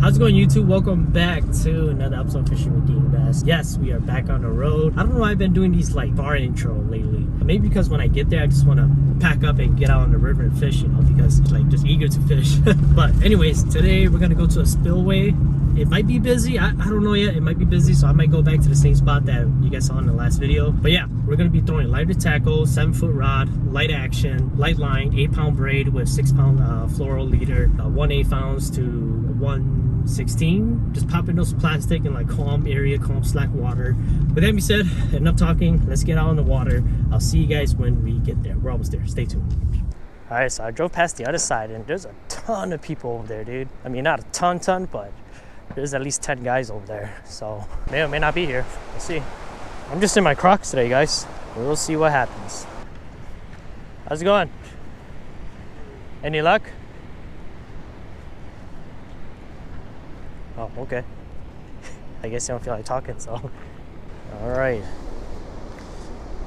How's it going, YouTube? Welcome back to another episode of Fishing with DYangBass. Yes, we are back on the road. I don't know why I've been doing these like bar intro lately. Maybe because when I get there, I just want to pack up and get out on the river and fish, you know, because like just eager to fish. But anyways, today we're gonna go to a spillway. It might be busy. I don't know yet. It might be busy, so I might go back to the same spot that you guys saw in the last video. But yeah, we're gonna be throwing lighter tackle, 7-foot rod, light action, light line, 8-pound braid with 6-pound fluoro leader, 1/8 ounce to 1/16. Just popping those plastic in like calm area, calm slack water. With that being said, enough talking. Let's get out on the water. I'll see you guys when we get there. We're almost there. Stay tuned. All right, so I drove past the other side and there's a ton of people over there, dude. I mean, not a ton, but there's at least 10 guys over there. So may or may not be here. We'll see. I'm just in my Crocs today, guys. We'll see what happens. How's it going? Any luck? Oh, okay. I guess you don't feel like talking, so. All right.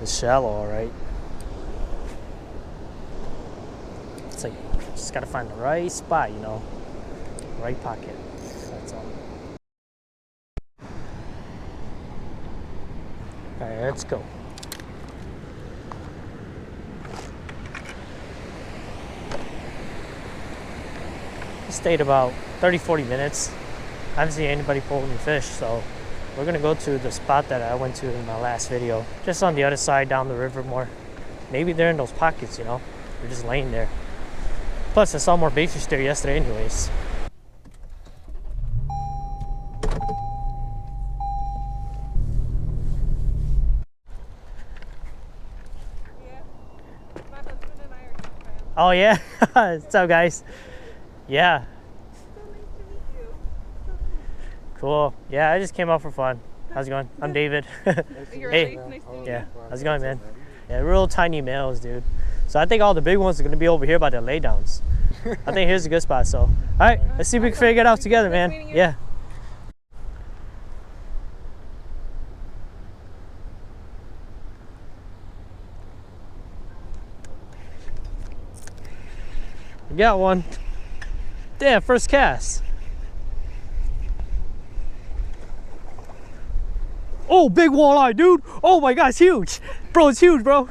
It's shallow, all right. It's like, just gotta find the right spot, you know, right pocket. That's all. All right, let's go. I stayed about 30-40 minutes. I haven't seen anybody pull any fish, so we're gonna go to the spot that I went to in my last video, just on the other side down the river more. Maybe they're in those pockets, you know, they're just laying there. Plus, I saw more bait fish there yesterday anyways. Oh yeah, what's up, guys? Yeah. Cool. Yeah, I just came out for fun. How's it going? I'm David. Hey. Yeah. How's it going, man? Yeah, real tiny males, dude. So I think all the big ones are gonna be over here by the laydowns. I think here's a good spot. So, all right, let's see if we can figure it out together, man. Yeah. We got one. Damn, first cast. Oh, big walleye, dude. Oh my God, it's huge. Bro, it's huge, bro.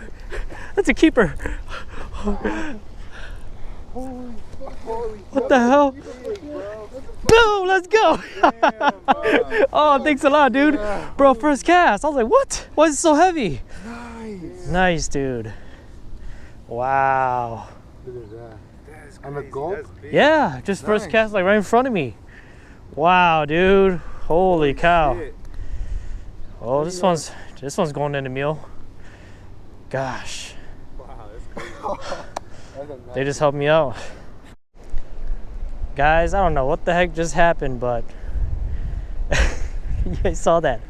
That's a keeper. What the hell? Boom, let's go. Oh, thanks a lot, dude. Bro, first cast. I was like, what? Why is it so heavy? Nice, dude. Wow. On a gulp? Yeah, just first cast like right in front of me. Wow, dude. Holy cow. Oh, this one's going in the meal. Gosh. Wow, that's crazy. They just helped me out. Guys, I don't know what the heck just happened, but you guys saw that.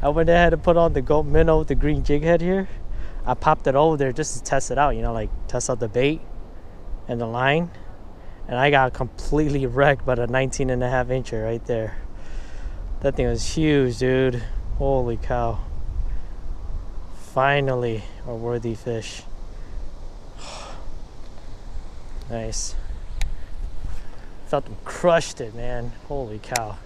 I went ahead and put on the gold minnow with the green jig head here. I popped it over there just to test it out, you know, like test out the bait and the line. And I got completely wrecked by the 19.5 incher right there. That thing was huge, dude. Holy cow. Finally a worthy fish. Nice. Felt them crushed it, man. Holy cow.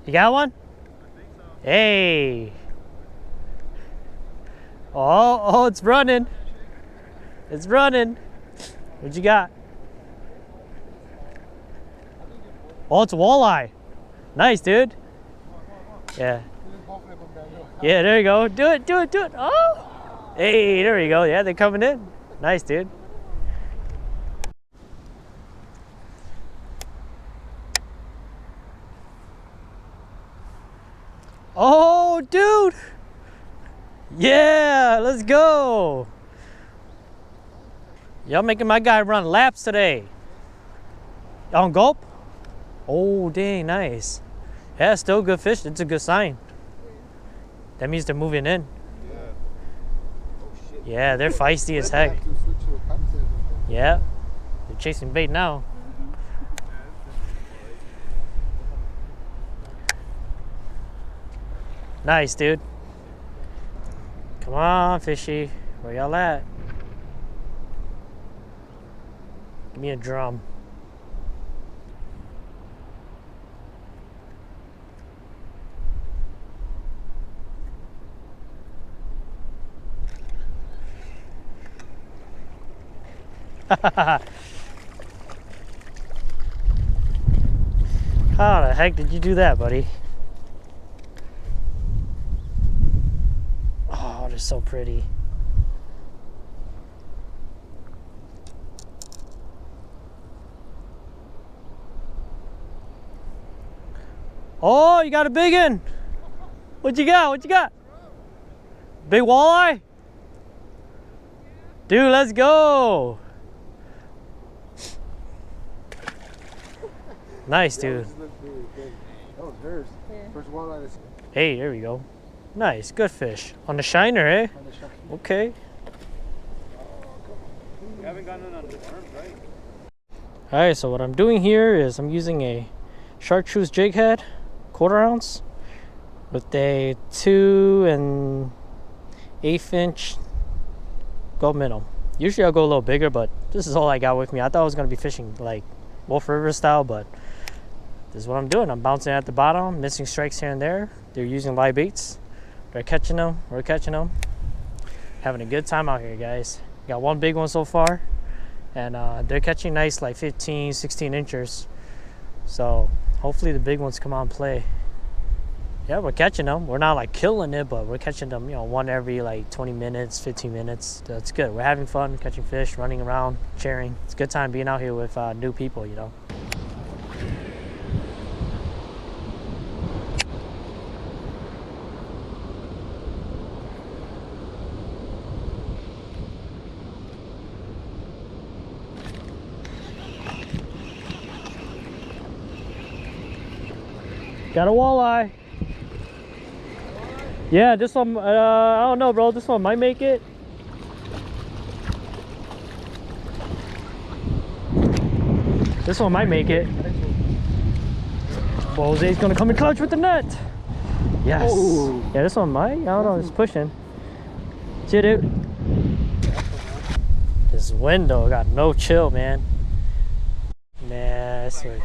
You got one? I think so. Hey. Oh, it's running. It's running. What you got? Oh, it's a walleye. Nice, dude. Yeah. Yeah, there you go. Do it. Oh. Hey, there you go. Yeah, they're coming in. Nice, dude. Oh, dude. Yeah, let's go. Y'all making my guy run laps today. On gulp? Oh, dang, nice. Yeah, still good fish. It's a good sign. That means they're moving in. Yeah. Oh, shit. Yeah, they're feisty as heck. Yeah, they're chasing bait now. Nice, dude. Come on, fishy. Where y'all at? Give me a drum. How the heck did you do that, buddy? Oh, they're so pretty. Oh, you got a big one. What you got? What you got? Big walleye? Dude, let's go. Nice, dude. That was hers. Yeah. First walleye that's... Hey, there we go. Nice, good fish. On the shiner, eh? On the shiner. Okay. You haven't gotten on the worm, right? Alright, so what I'm doing here is I'm using a chartreuse jig head, 1/4 ounce, with a 2 1/8 inch gold minnow. Usually I'll go a little bigger, but this is all I got with me. I thought I was going to be fishing like Wolf River style, but this is what I'm doing. I'm bouncing at the bottom, missing strikes here and there. They're using live baits. They're catching them. We're catching them. Having a good time out here, guys. Got one big one so far, and they're catching nice like 15, 16 inchers. So hopefully the big ones come out and play. Yeah, we're catching them. We're not like killing it, but we're catching them, you know, one every like 20 minutes, 15 minutes. That's good. We're having fun, catching fish, running around, cheering. It's a good time being out here with new people, you know. Got a walleye. Yeah, this one, I don't know, bro. This one might make it. This one might make it. Well, Jose's gonna come in clutch with the net. Yes. Oh. Yeah, this one might. I don't know. It's pushing. See, dude. This window got no chill, man. Nah, I swear.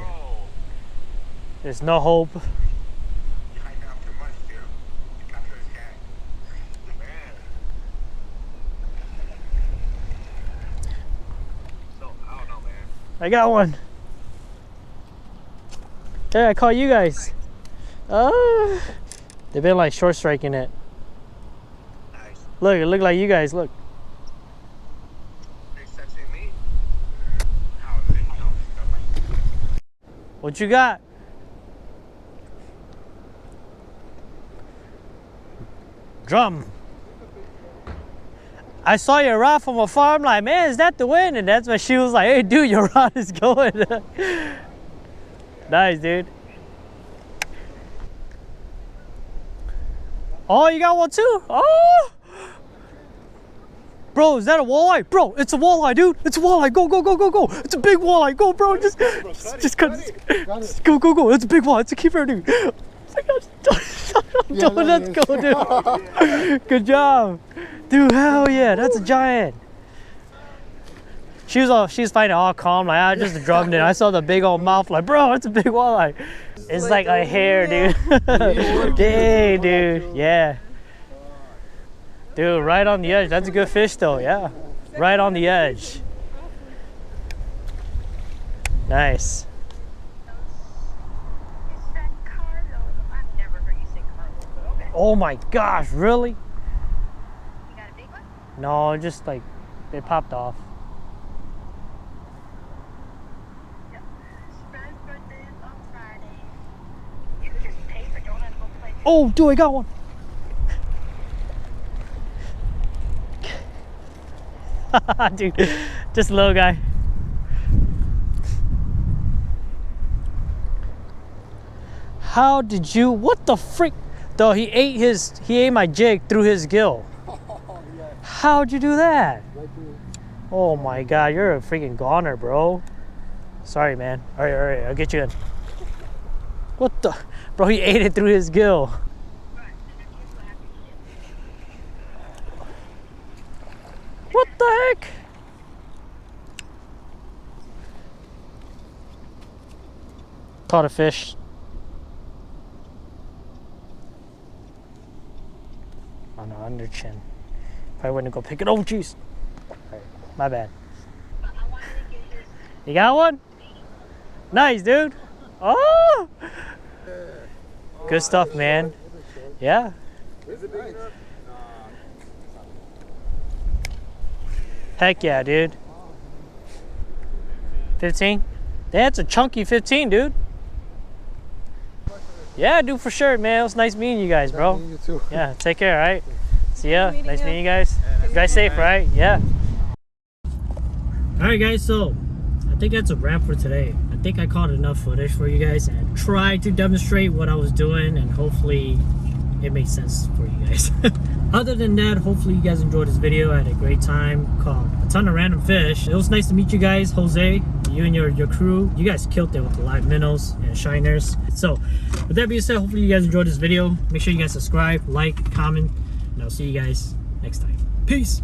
There's no hope. I got one. Yeah, I caught you guys. They've been like short striking it. Nice. Look, it looked like you guys. Look. What you got? Drum. I saw your rod from afar. I'm like, man, is that the wind? And that's when she was like, hey, dude, your rod is going. Nice, dude. Oh, you got one too? Oh! Bro, is that a walleye? Bro, it's a walleye, dude. It's a walleye. Go, go, go, go, go. It's a big walleye. Go, bro. Just cut it. Go, go, go. It's a big walleye. It's a keeper, dude. Oh my gosh. Let's go, dude. Good job. Dude, hell yeah. That's a giant. She was fighting all calm. Like, I just drummed it. I saw the big old mouth. Like, bro, it's a big walleye. It's like a hair, dude. Dang, dude. Yeah. Dude, right on the edge. That's a good fish, though. Yeah. Right on the edge. Nice. Oh my gosh, really? You got a big one? No, just like, it popped off. Oh, dude, I got one. Dude, just a little guy. How did you, what the frick? Though he ate my jig through his gill. How'd you do that? Oh my God, you're a freaking goner, bro. Sorry, man. All right, I'll get you in. What the? Bro, he ate it through his gill. What the heck? Caught a fish. On the under chin. Probably wouldn't go pick it. Oh, jeez. My bad. You got one? Nice, dude. Oh! Good stuff, man. Yeah. Heck yeah, dude. 15? That's a chunky 15, dude. Yeah, dude, for sure, man. It was nice meeting you guys, bro. You too. Yeah, take care, all right? See ya. Nice meeting you guys. You guys safe, right? Yeah. All right, guys, so I think that's a wrap for today. I think I caught enough footage for you guys and tried to demonstrate what I was doing, and hopefully it makes sense for you guys. Other than that, hopefully you guys enjoyed this video. I had a great time, caught a ton of random fish. It was nice to meet you guys, Jose, you and your crew. You guys killed it with the live minnows and shiners. So with that being said, hopefully you guys enjoyed this video. Make sure you guys subscribe, like, comment, and I'll see you guys next time. Peace.